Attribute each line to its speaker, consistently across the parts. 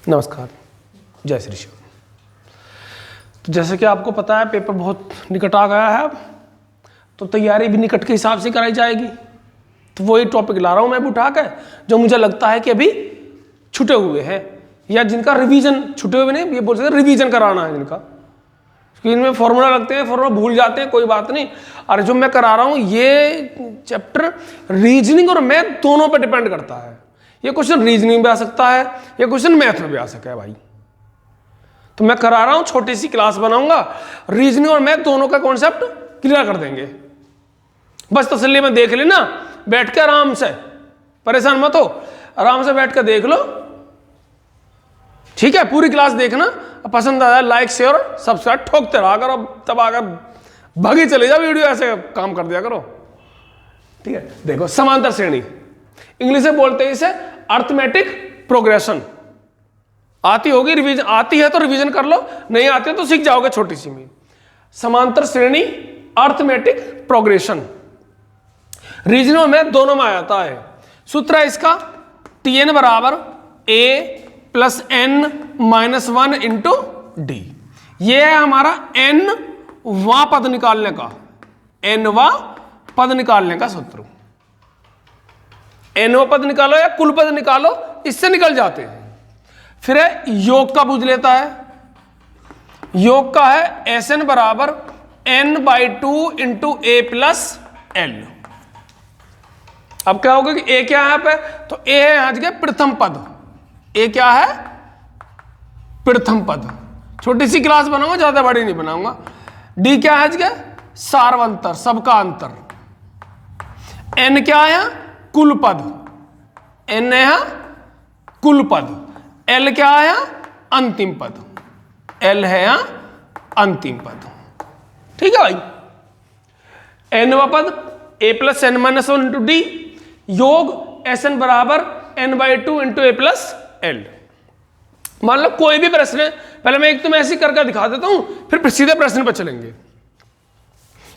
Speaker 1: नमस्कार, जय श्री शिव। तो जैसे कि आपको पता है पेपर बहुत निकट आ गया है अब, तो तैयारी भी निकट के हिसाब से कराई जाएगी। तो वही टॉपिक ला रहा हूँ मैं उठा कर, जो मुझे लगता है कि अभी छूटे हुए हैं या जिनका रिवीजन, छूटे हुए नहीं, ये बोल सकते रिवीजन कराना है जिनका, क्योंकि इनमें फॉर्मूला लगते हैं, फॉर्मूला भूल जाते हैं, कोई बात नहीं। और जो मैं करा रहा हूँ ये चैप्टर रीजनिंग और मैथ दोनों पर डिपेंड करता है। ये क्वेश्चन रीजनिंग में आ सकता है, ये क्वेश्चन मैथ में भी आ सकता है भाई। तो मैं करा रहा हूं, छोटी सी क्लास बनाऊंगा, रीजनिंग और मैथ दोनों का कॉन्सेप्ट क्लियर कर देंगे। बस तसल्ली में देख लेना, बैठ के आराम से, परेशान मत हो, आराम से बैठ कर देख लो, ठीक है। पूरी क्लास देखना, पसंद आया लाइक शेयर सब्सक्राइब ठोकते रहा करो, तब आकर भागी चले जाओ, वीडियो ऐसे काम कर दिया करो, ठीक है। देखो समांतर श्रेणी, इंग्लिश में बोलते हैं इसे अर्थमेटिक प्रोग्रेशन। आती होगी रिवीजन, आती है तो रिवीजन कर लो, नहीं आती है तो सीख जाओगे छोटी सी में। समांतर श्रेणी अर्थमेटिक प्रोग्रेशन रीजनों में दोनों में आता है। सूत्र है इसका Tn बराबर a plus n minus 1 into D. ये है हमारा n वां पद निकालने का, n वां पद निकालने का सूत्र। n वां पद निकालो या कुल पद निकालो, इससे निकल जाते हैं। फिर है योग का पूछ लेता है, योग का है Sn बराबर n/2 into a plus l। अब क्या होगा कि a क्या है यहाँ पे, तो a है आज के प्रथम पद, a क्या है प्रथम पद। छोटी सी क्लास बनाऊंगा, ज्यादा बड़ी नहीं बनाऊंगा। d क्या है आज के सार्वंतर, सबका अंतर। n क्या है कुल पद, n है कुल पद। l क्या है अंतिम पद, l है अंतिम पद, ठीक है भाई। nवा पद a plus n minus 1 into D, योग Sn बराबर n/2 into a plus l। मान लो कोई भी प्रश्न है, पहले मैं एक तो मैं ऐसे करके दिखा देता हूं, फिर सीधे प्रश्न पर चलेंगे।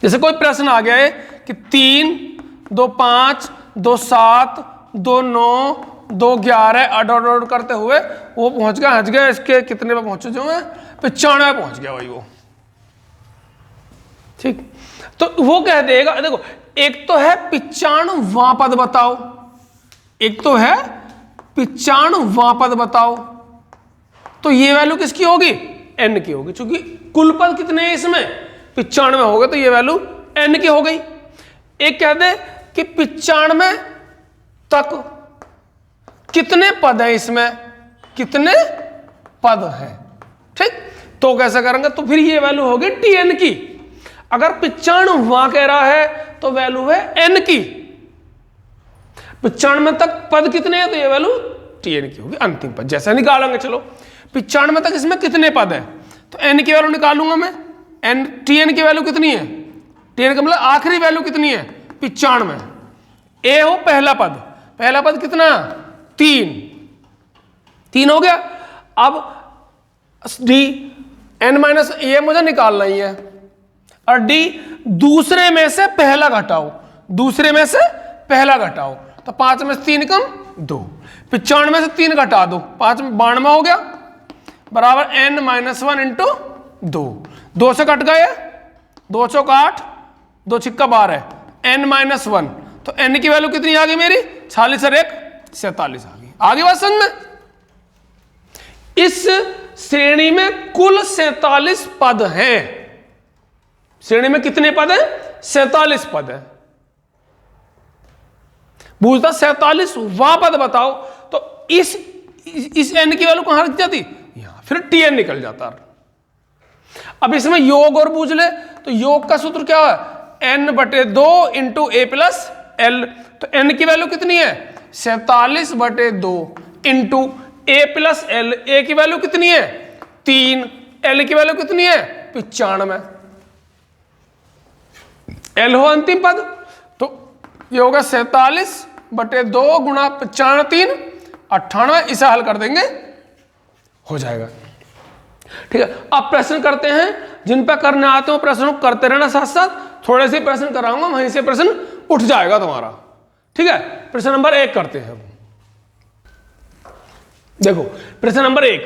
Speaker 1: जैसे कोई प्रश्न आ गया है कि 3, 2, 5, 2, 7, 2, 9, 2, 11 अड करते हुए वो पहुंच गया, हंस गया, इसके कितने पे पहुंचे जो है 95 पहुंच गया भाई वो, ठीक। तो वो कह देगा, देखो एक तो है 95वां पद बताओ, एक तो है 95वां पद बताओ, तो ये वैल्यू किसकी होगी, n की होगी, क्योंकि कुल पद कितने हैं इसमें 95 हो गए, तो ये वैल्यू n की हो गई। एक कह दे कि 95 तक कितने पद हैं, इसमें कितने पद हैं, ठीक। तो कैसे करेंगे, तो फिर ये वैल्यू होगी Tn की। अगर 95वां कह रहा है तो वैल्यू है n की, 95 तक पद कितने हैं, तो ये वैल्यू Tn की होगी, अंतिम पद। जैसे निकालेंगे, चलो 95 तक इसमें कितने पद है, तो n की वैल्यू निकालूंगा मैं, n Tn की वैल्यू कितनी है, Tn का मतलब आखिरी वैल्यू कितनी है 95। a हो पहला पद, पहला पद कितना 3 हो गया। अब d n माइनस ये मुझे निकालना ही है, और d दूसरे में से पहला घटाओ, दूसरे में से पहला घटाओ, तो 5 में से 3 कम 2, 95 में से 3 घटा दो, 5 में 92 हो गया, बराबर n माइनस 1 इंटू 2 से कट गए, 2 चौक 8, 2 छिक्का 12, n माइनस 1, तो n की वैल्यू कितनी आ गई मेरी 46 और 1 47 आ गई। आगे बात समझ में। इस श्रेणी में कुल 47 पद हैं, श्रेणी में कितने पद हैं 47 पद है। पूछता 47वां पद बताओ, तो इस n की वैल्यू कहां रख जाती, यहां, फिर Tn निकल जाता। अब इसमें योग और पूछ ले, तो योग का सूत्र क्या है n/2 into a plus l, तो n की वैल्यू कितनी है 47/2 into a plus l। a की वैल्यु कितनी है 3, l की वैल्यू कितनी है 95, l हो अंतिम पद, तो ये होगा 47/2 गुणा 95 3 98, इसे हल कर देंगे हो जाएगा, ठीक है। अब प्रश्न करते हैं, जिन पर करने आते हो प्रश्न करते रहना, साथ साथ थोड़े से प्रश्न कराऊंगा, वहीं से प्रश्न उठ जाएगा तुम्हारा, ठीक है। प्रश्न नंबर 1 करते हैं। देखो प्रश्न नंबर 1,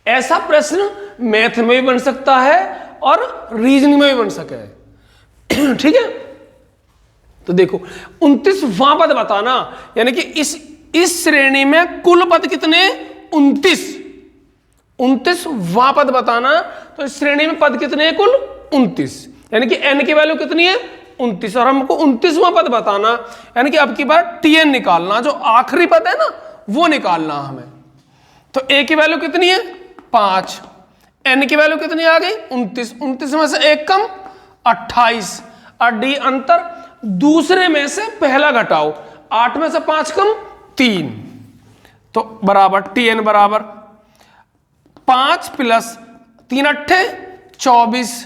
Speaker 1: ऐसा प्रश्न मैथ में भी बन सकता है और रीजनिंग में भी बन सके है। ठीक है, तो देखो 29वां पद बताना, यानी कि इस श्रेणी में कुल पद कितने, 29वां पद बताना। तो इस श्रेणी में पद कितने हैं, कुल 29, यानी कि n की वैल्यू कितनी है, 29, और हमको 29वां पद बताना, यानी कि अब की बार tn निकालना, जो आखिरी पद है ना वो निकालना हमें। तो a की वैल्यू कितनी है, 5, n की वैल्यू कितनी आ गई, 29, 29 में से 1 कम 28, और d अंतर, दूसरे में से पहला घटाओ, 8 में से 5 कम 3, तो बराबर tn बराबर 5 प्लस 3 अट्ठे 24,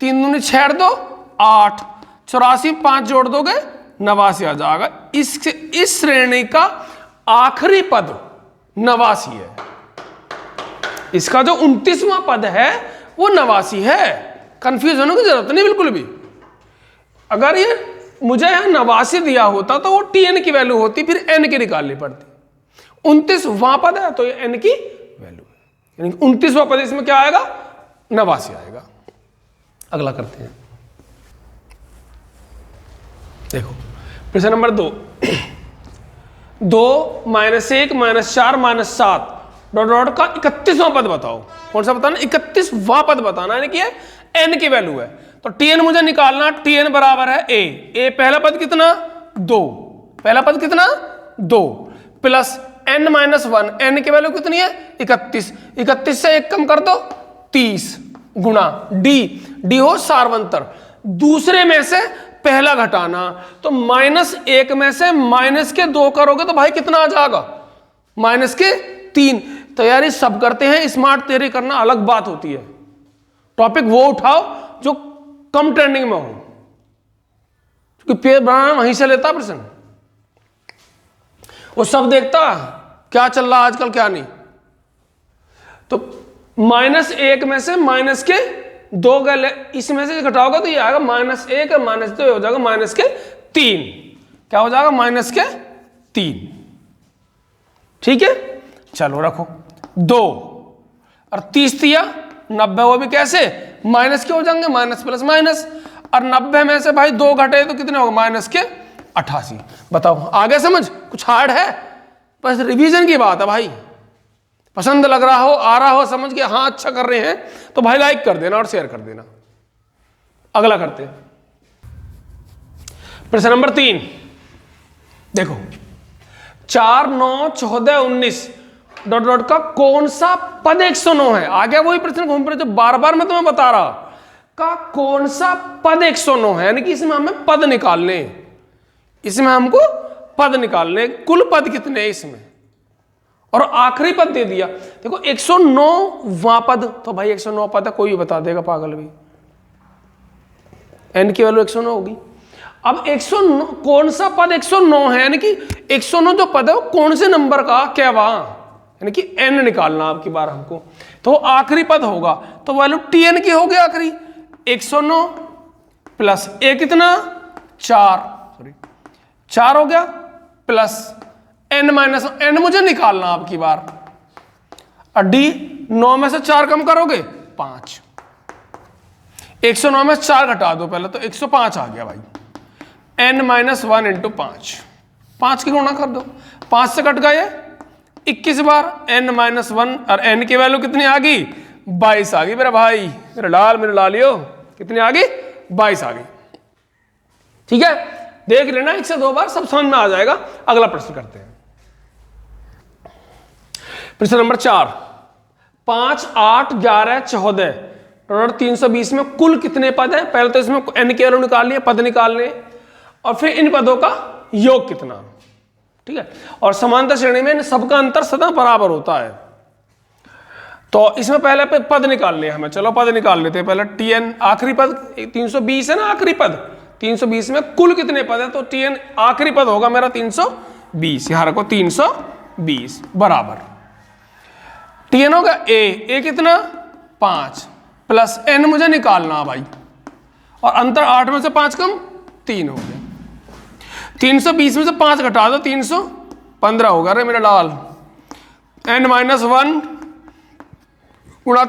Speaker 1: 3 दूनी 6 2 8, 84, 5 जोड़ दोगे 89 आ जाएगा। इस श्रेणी का आखिरी पद 89 है। इसका जो 29वां पद है वो 89 है। कंफ्यूज होने की जरूरत नहीं बिल्कुल भी। अगर ये मुझे यहां 89 दिया होता तो वो tn की वैल्यू होती, फिर n की निकालनी पड़ती। 29वां पद है तो ये n की वैल्यू है, यानी 29वां पद इसमें क्या आएगा, 89 आएगा। अगला करते हैं, देखो प्रश्न नंबर 2, 2 -1 -4 -7 डॉट डॉट का 31वां पद बताओ। कौन सा बताना, 31वां पद बताना, यानी कि n की वैल्यू है। तो tn मुझे निकालना, tn बराबर है a पहला पद कितना, 2, पहला पद कितना 2, प्लस n-1, n की वैल्यू कितनी है, 31, 31 से 1 कम कर दो 30, गुणा d हो सार्वंतर, दूसरे में से पहला घटाना, तो -1 में से -2 करोगे तो भाई कितना आ जाएगा, -3। तो यार ये सब करते हैं, स्मार्ट थियरी करना अलग बात होती है। टॉपिक वो उठाओ जो कम ट्रेंडिंग में हो, क्योंकि पेड़ बनाना वहीं से लेता प्रश्न, वो सब देखता क्या चल रहा आजकल क्या नहीं। तो -1 में से -2 गए, इसमें से घटाओगे तो ये आएगा -1 और -2 हो जाएगा -3, क्या हो जाएगा -3। ठीक है, चलो रखो 2 और 30 दिया 90, वो भी कैसे माइनस के हो जाएंगे, माइनस प्लस माइनस, और 90 में से भाई 2 घटे तो कितने होगा, -88। बताओ आगे समझ, कुछ हार्ड है, बस रिवीजन की बात है भाई। पसंद लग रहा हो, आ रहा हो समझ के, हाँ अच्छा कर रहे हैं तो भाई लाइक कर देना और शेयर कर देना। अगला करते हैं, प्रश्न नंबर 3, देखो 4 9 14 19 डॉट डॉट का कौन सा पद 109 है। आ गया वही प्रश्न घूम फिर जो बार बार मैं तुम्हें बता रहा, का कौन सा पद 109 है, यानी कि इसमें हमें पद निकालने, इसमें हमको पद निकालने, कुल पद कितने हैं इसमें, और आखिरी पद दे दिया। देखो 109वां पद, तो भाई 109 पद है, कोई भी बता देगा पागल भी, n की वैल्यू 109 होगी। अब 109 कौन सा पद 109 है, यानी कि 109 जो पद है वो कौन से नंबर का, क्या वहां, यानी कि n निकालना आपकी बार हमको, तो आखिरी पद होगा, तो वैल्यू tn की होगी आखिरी, 109 प्लस a कितना 4 हो गया, प्लस n माइनस n मुझे निकालना आपकी बार, और d 9 में से 4 कम करोगे 5, 109 में 4 घटा दो पहले, तो 105 आ गया भाई, n माइनस 1 इंटू 5, 5 की गुणा कर दो, 5 से कट गए 21 बार, n माइनस 1, और n की वैल्यू कितनी आ गई, 22 आ गई मेरा भाई, मेरे लालियो कितनी आ गई, 22 आ गई। ठीक है, देख लेना 1 से 2 बार, सब समझ में आ जाएगा। अगला प्रश्न करते हैं, प्रश्न नंबर 4, 5 8 11 14 टोटल 320 में कुल कितने पद हैं। पहले तो इसमें n की वैल्यू निकालनी है, पद निकालने, और फिर इन पदों का योग कितना। ठीक है, और समांतर श्रेणी में इन सबका अंतर सदा बराबर होता है। तो इसमें पहले पे पद निकालने हमें, चलो पद निकाल लेते हैं पहले। tn आखिरी पद 320 है ना, आखिरी पद 320 में कुल कितने पद है, तो tn आखिरी पद होगा मेरा 320, यहां रखो 320 बराबर tn होगा a कितना 5 प्लस n मुझे निकालना भाई, और अंतर 8 में से 5 कम 3 हो गया, 320 में से 5 घटा दो 315 होगा रे मेरा लाल, n-1 गुणा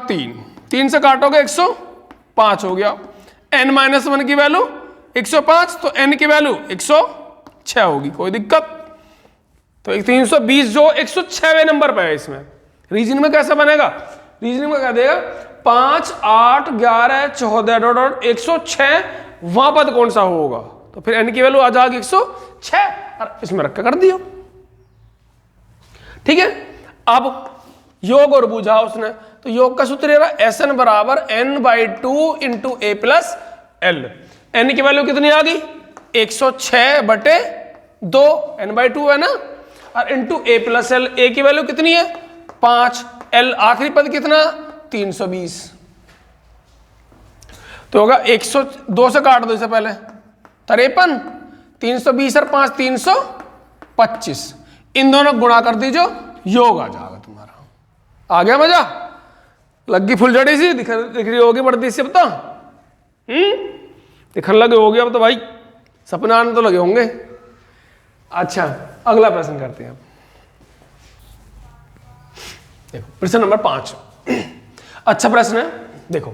Speaker 1: 3 से काटोगे 105 हो गया। n-1 की वैल्यू 105 तो n की वैल्यू 106 होगी। कोई दिक्कत? तो 320 जो 106वें नंबर पे है। इसमें रीजन में कैसा बनेगा? रीजन में क्या देगा? 5, 8, 11, 14 106 वहां पद कौन सा होगा? तो फिर n की वैल्यू आ जाएगी 106 और इसमें रख के कर दियो। ठीक है। अब योग और बूझा उसने, तो योग का सूत्र रहा Sn बराबर n/2 into a plus L. N की वैल्यू कितनी आ गई? 106/2 n/2 है ना, और into a plus L. A की वैल्यू कितनी है? 5। एल आखिरी पद कितना? 320। तो होगा 102 से काट दो इसे पहले 53, 320 और 5 325। इन दोनों गुणा कर दीजिए, योग आ जाएगा तुम्हारा। आ गया मजा? लगी फुलझड़ी सी दिख रही होगी बढ़ती सी। अब तो दिखने लगे होगी अब तो भाई, सपना आने तो लगे होंगे। अच्छा, अगला प्रश्न करते हैं। अब देखो प्रश्न नंबर 5 अच्छा प्रश्न है। देखो,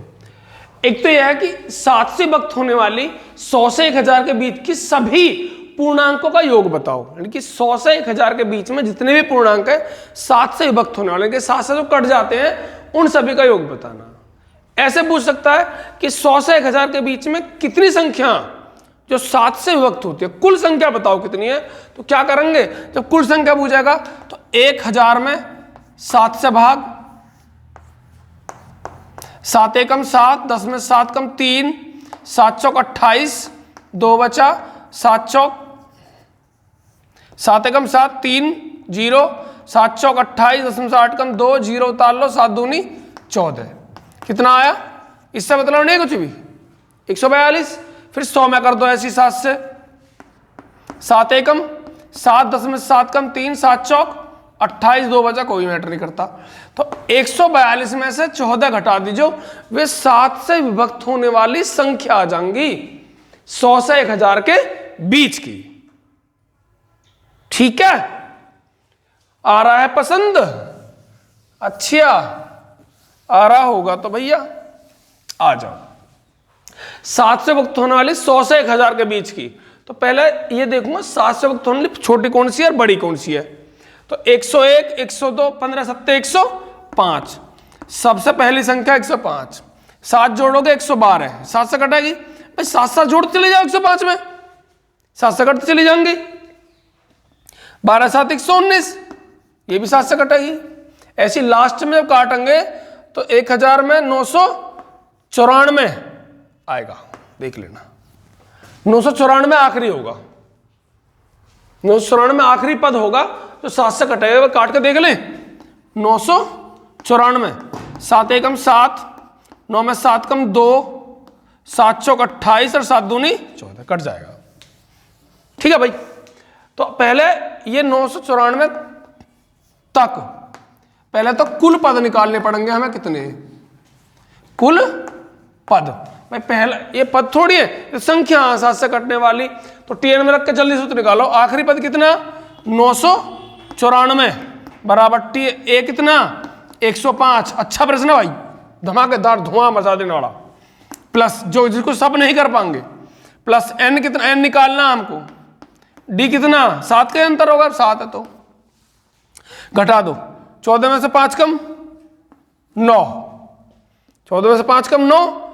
Speaker 1: एक तो यह है कि 7 से विभक्त होने वाली 100 से 1000 के बीच की सभी पूर्णांकों का योग बताओ। यानी कि 100 से 1000 के बीच में जितने भी पूर्णांक है 7 से विभक्त होने वाले, के 7 से जो कट जाते हैं उन सभी का योग बताना। ऐसे पूछ सकता है कि 100 से 1000 के बीच में कितनी संख्या जो 7 से विभक्त होती है, कुल संख्या बताओ कितनी है। तो क्या करेंगे, जब कुल संख्या पूछेगा तो 1000 में 7 से भाग, 7 एकम 7, 10 में 7 कम 3, 7 चौक 28, 2 बचा, 7 चौक 7 एकम 7 3 0, 7 चौक 28, 10 में 8 कम 2 0 उतार लो, 7 दूनी 14। कितना आया? इससे मतलब नहीं कुछ भी, 142। फिर 100 में कर दो ऐसी 7 से, 7 एकम 7, 10 में 7 कम 3, 7 चौक 28, 2 बचा, कोई मैटर नहीं करता। तो 142 में से 14 घटा दीजिए, वे 7 से विभक्त होने वाली संख्या आ जाएंगी 100 से 1000 के बीच की। ठीक है, आ रहा है पसंद? अच्छा, आ रहा होगा तो भैया आ जाओ। 7 से विभक्त होने वाली 100 से 1000 के बीच की, तो पहले ये देखूंगा 7 से विभक्त होने वाली छोटी कौन सी है और बड़ी कौन सी है। तो 101, 102, 15 7 105। सबसे पहली संख्या 105। 7 जोड़ोगे 112, 7 से कटेगी भाई, 7 जोड़ते चले जाओ 105 में, 7 से कटते चली जाएंगी। 12 7 119, ये भी 7 से कटेगी। ऐसी लास्ट में जब काटेंगे तो 1000 में 994 आएगा, देख लेना। 994 आखिरी होगा, 994 आखिरी पद होगा जो 7 से कटेगा। वह काट के देख लें, 994, 7 एकम 7, 9 में 7 कम 2, 7 चौक 28 और 7 दूनी 14, कट जाएगा। ठीक है भाई। तो पहले ये 994 तक पहले तो कुल पद निकालने पड़ेंगे हमें। कितने कुल पद भाई? पहला ये पद थोड़ी है, संख्या 7 से कटने वाली, तो TN में रख के जल्दी सूत्र निकालो। आखिरी पद कितना? 994 बराबर ए कितना? 105। अच्छा प्रश्न है भाई, धमाकेदार धुआं मचा देने वाला। प्लस जो जिसको सब नहीं कर पाएंगे, प्लस n कितना? n निकालना हमको। d कितना? 7 का अंतर होगा, 7 है तो घटा दो। 14 में से 5 कम 9, 14 में से 5 कम 9,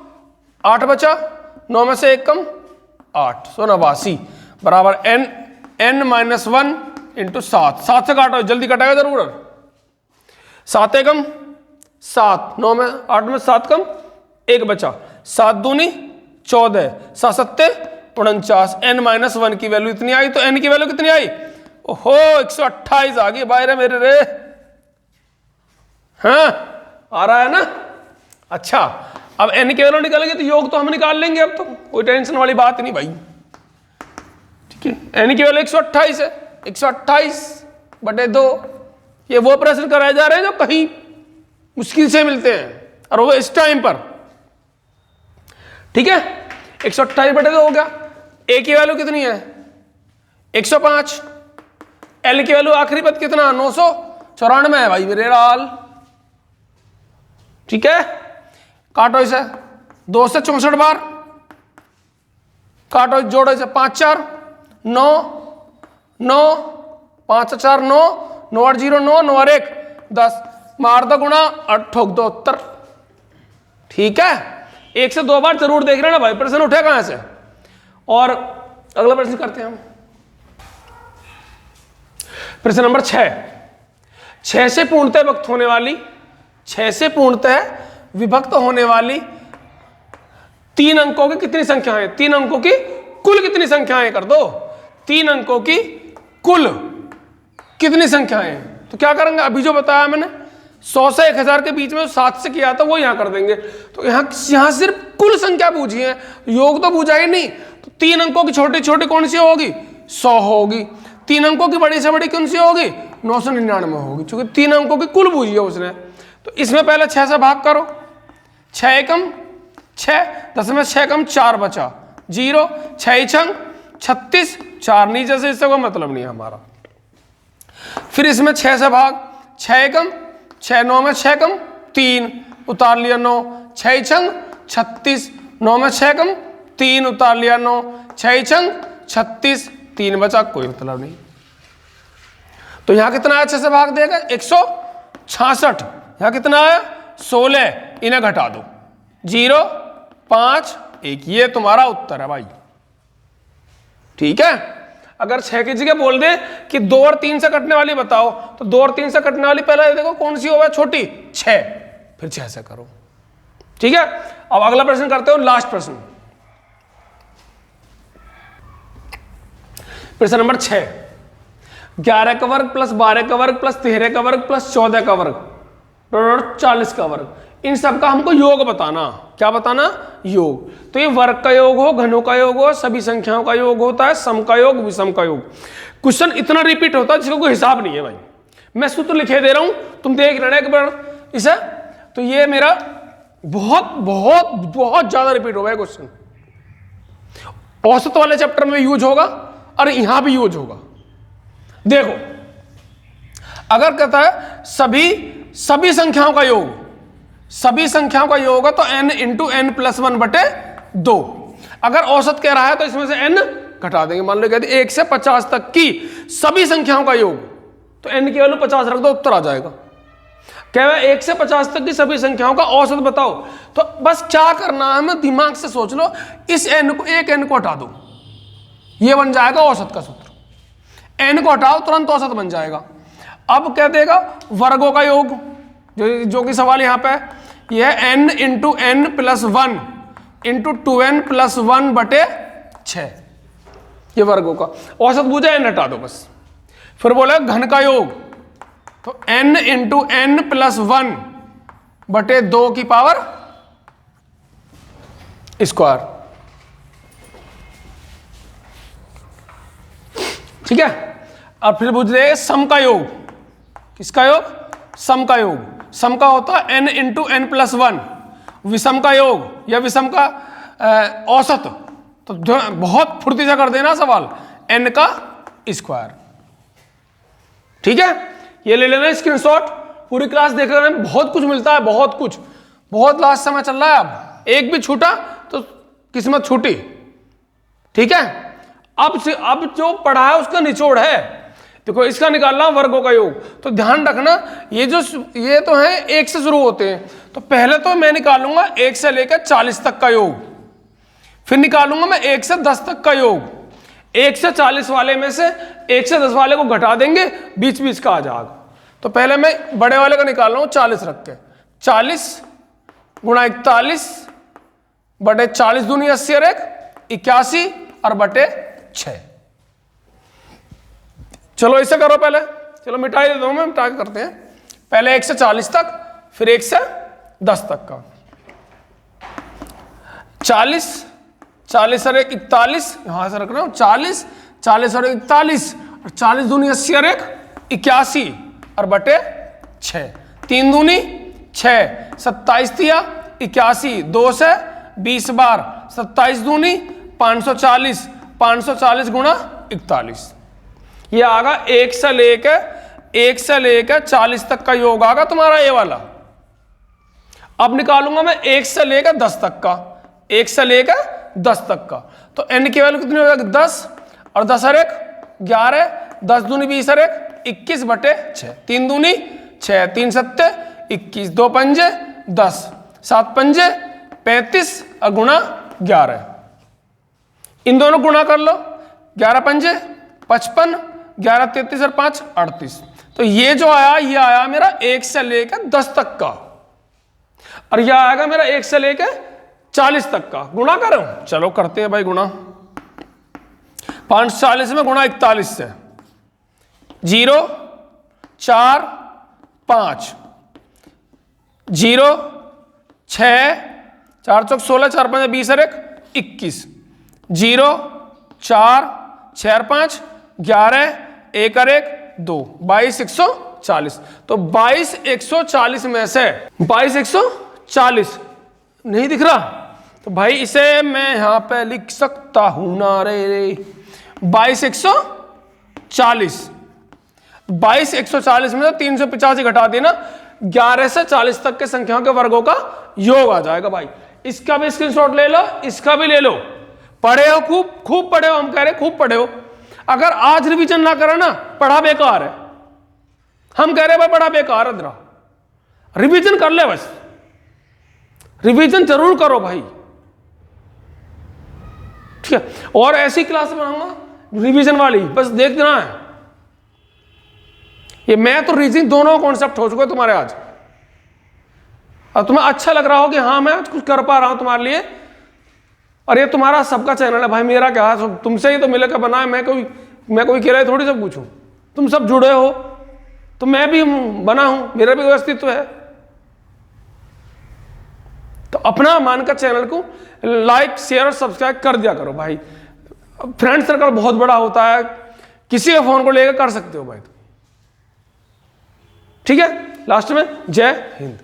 Speaker 1: 8 बचा, 9 में से 1 कम 8, 189 बराबर n-1 इंटू 7। 7 से काटो, जल्दी कटाएगा जरूर। 7 एकम 7, 9 में 8 में 7 कम 1 बचा, 7 दूनी 14, 7 सत्ते 49। n-1 की वैल्यू इतनी आई, तो n की वैल्यू कितनी आई? ओहो 128 आ गई बाहर मेरे रे। हाँ आ रहा है ना? अच्छा, अब n की वैल्यू निकालेंगे तो योग तो हम निकाल लेंगे, अब तो कोई टेंशन वाली बात नहीं भाई। ठीक है, n की वैल्यू 128 है, 128/2। ये वो प्रश्न कराए जा रहे हैं जो कहीं मुश्किल से मिलते हैं, और वो इस टाइम पर। ठीक है, 128/2 हो गया। a की वैल्यू कितनी है? 105। l की वैल्यू आखिरी पद कितना? 94 है भाई मेरे लाल। ठीक है, काटो इसे 2 से 64 बार, काटो जोड़ो इसे 5 4 9 9 5 4 9 9 8 0 9 9 और 1 10, मार दो गुणा और ठोक दो उत्तर। ठीक है, 1 से 2 बार जरूर देख लेना भाई, प्रश्न उठे कहां से। और अगला प्रश्न करते हैं हम, प्रश्न नंबर 6 से पूर्णतः विभक्त होने वाली, 6 से पूर्णतः विभक्त होने वाली 3 अंकों की कितनी संख्याएं, 3 अंकों की कुल कितनी संख्याएं कर दो, 3 अंकों की कुल कितनी संख्याएं। तो क्या करेंगे, अभी जो बताया मैंने 100 से 1000 के बीच में 7 से किया था वो यहां कर देंगे। तो यहां सिर्फ कुल संख्या पूछी है, योग तो पूछा ही नहीं। तो 3 अंकों की छोटी छोटी कौन सी होगी, 100 होगी। 3 अंकों की बड़ी से बड़ी कौन सी होगी, 999 होगी, क्योंकि 3 अंकों की कुल पूछी है उसने। तो इसमें पहले 6 से भाग करो, 6 एकम 6, 10 में 6 कम 4 बचा 0, 6 छंग 36, 4 नीचे से, इससे कोई मतलब नहीं है हमारा। फिर इसमें 6 से भाग, 6 एकम 6, 9 में 6 कम 3 उतार लिया 9, 6 छंग 36, 9 में 6 कम 3 उतार लिया 9, 6 छंग 36, 3 बचा, कोई मतलब नहीं। तो यहां कितना आया 6 से भाग देगा 166, यहां कितना आया 16, इन्हें घटा दो 0 5 1, ये तुम्हारा उत्तर है भाई। ठीक है, अगर 6 की जगह बोल दे कि 2 और 3 से कटने वाली बताओ, तो 2 और 3 से कटने वाली पहले देखो कौन सी होगा छोटी, 6, फिर 6 से करो। ठीक है, अब अगला प्रश्न करते हो, लास्ट प्रश्न, प्रश्न नंबर 6, 11 का वर्ग प्लस 12 का वर्ग प्लस 13 का वर्ग प्लस 14 का वर्ग 40 का वर्ग, इन सब का हमको योग बताना। क्या बताना, योग। तो ये वर्ग का योग हो, घनों का योग हो, सभी संख्याओं का योग होता है, सम का योग, विषम का योग। क्वेश्चन इतना रिपीट होता है जिसका कोई हिसाब नहीं है भाई। मैं सूत्र लिखे दे रहा हूं, तुम देख लेना एक बार इसे। तो ये मेरा बहुत बहुत बहुत ज्यादा रिपीट होगा क्वेश्चन। औसत वाले चैप्टर में यूज होगा और यहां भी यूज होगा। देखो, अगर कहता है सभी संख्याओं का योग, सभी संख्याओं का योग होगा तो n इंटू n प्लस 1 बटे 2। अगर औसत कह रहा है तो इसमें से n घटा देंगे। मान लो कहते 1 से 50 तक की सभी संख्याओं का योग, तो n की वैल्यू 50 रख दो, उत्तर आ जाएगा। कह रहा है 1 से 50 तक की सभी संख्याओं का औसत बताओ। तो बस क्या करना है, हमें दिमाग से सोच लो, इस n को, एक n को हटा दो, ये बन जाएगा औसत का सूत्र। n को हटाओ तुरंत औसत बन जाएगा। अब कह देगा वर्गों का योग, जो कि सवाल यहां पे है, यह है n into n plus 1 into 2n plus 1 बटे 6, ये वर्गों का औसत पूछा, n हटा दो बस। फिर बोला घन का योग, तो n इंटू n प्लस 1 बटे 2 की पावर स्क्वायर। ठीक है, अब फिर पूछ रहे सम का योग। किसका योग, सम का योग। सम का होता है n इंटू n प्लस 1। विषम का योग या विषम का औसत, तो बहुत फुर्ती से कर देना सवाल, n का स्क्वायर। ठीक है, ये ले लेना स्क्रीनशॉट, पूरी क्लास देख लेना, बहुत कुछ मिलता है, बहुत कुछ, बहुत लास्ट समय चल रहा है। अब एक भी छूटा तो किस्मत छूटी। ठीक है, अब जो पढ़ा है उसका निचोड़ है। देखो, इसका निकालना वर्गों का योग, तो ध्यान रखना ये तो है 1 से शुरू होते हैं, तो पहले तो मैं निकालूंगा 1 से लेकर 40 तक का योग, फिर निकालूंगा मैं 1 से 10 तक का योग। 1 से 40 वाले में से 1 से 10 वाले को घटा देंगे, बीच बीच का आ जाएगा। तो पहले मैं बड़े वाले का निकाल रहा हूं 40 रख के, 40 गुणा 41 बटे 40 दूनी 80 और 1 81 और बटे 6। चलो इसे करो पहले, चलो मिटाई देता हूं मैं, मिटा के करते हैं। पहले 1 से 40 तक, फिर 1 से 10 तक का 40 40 और 1 41, यहां से रख रहा हूं 40 40 और 1 41 और 40 दूनी 80 और 1 81 और बटे 6, 3 दूनी 6, 27 दिया 81, 2 से 20 बार 27 दूनी 540, 540 गुणा 41, ये आगा 1 से लेकर 1 से लेकर 40 तक का योग आएगा तुम्हारा ये वाला। अब निकालूंगा मैं 1 से लेकर 10 तक का, 1 से लेकर 10 तक का। तो n की वैल्यू कितनी हो जाएगी 10 और 10 और 1 11, 10 दूनी 20 और 1 21/6, 3 दूनी 6, 3 सत्ते 21, 2 पंजे 10, 7 पंजे 35 और गुणा 11। इन दोनों गुणा कर लो, 11 पंजे 55, 11 33 और 5 38। तो ये जो आया ये आया मेरा 1 से लेकर 10 तक का, और यह आएगा मेरा 1 से लेकर 40 तक का। गुणा करो, चलो करते हैं भाई गुणा। 540 में गुणा 41 से 0 4 5 0 6 4 चौक 16, 4 5 20 और 1 21, 0 4 6 और 5 11, 1 और 1 2, 22 140। तो 22 140 में से 22 140 नहीं दिख रहा, तो भाई इसे मैं यहां पे लिख सकता हूं ना रे 22 140। 22 140 में तो 385 घटा देना, 11 से 40 तक के संख्याओं के वर्गों का योग आ जाएगा भाई। इसका भी स्क्रीनशॉट ले लो, इसका भी ले लो। पढ़े हो, खूब खूब पढ़े हो, हम कह रहे खूब पढ़े हो। अगर आज रिवीजन ना करा ना, पढ़ा बेकार है। हम कह रहे भाई पढ़ा बेकार है, रिवीजन कर ले, बस रिवीजन जरूर करो भाई, ठीक है। और ऐसी क्लास बनाऊंगा रिवीजन वाली, बस देख देना है। ये मैथ और रीजनिंग दोनों कॉन्सेप्ट हो चुके हैं तुम्हारे आज। अब तुम्हें अच्छा लग रहा हो कि हाँ मैं आज कुछ कर पा रहा हूं तुम्हारे लिए। और ये तुम्हारा सबका चैनल है भाई, मेरा क्या है, तुमसे ही तो मिलकर बना है। मैं कोई अकेला थोड़ी सब कुछ हूं, तुम सब जुड़े हो तो मैं भी बना हूं, मेरा भी अस्तित्व है। तो अपना मानकर चैनल को लाइक शेयर और सब्सक्राइब कर दिया करो भाई। फ्रेंड सर्कल बहुत बड़ा होता है, किसी के फोन को लेकर कर सकते हो भाई, ठीक है। लास्ट में जय हिंद।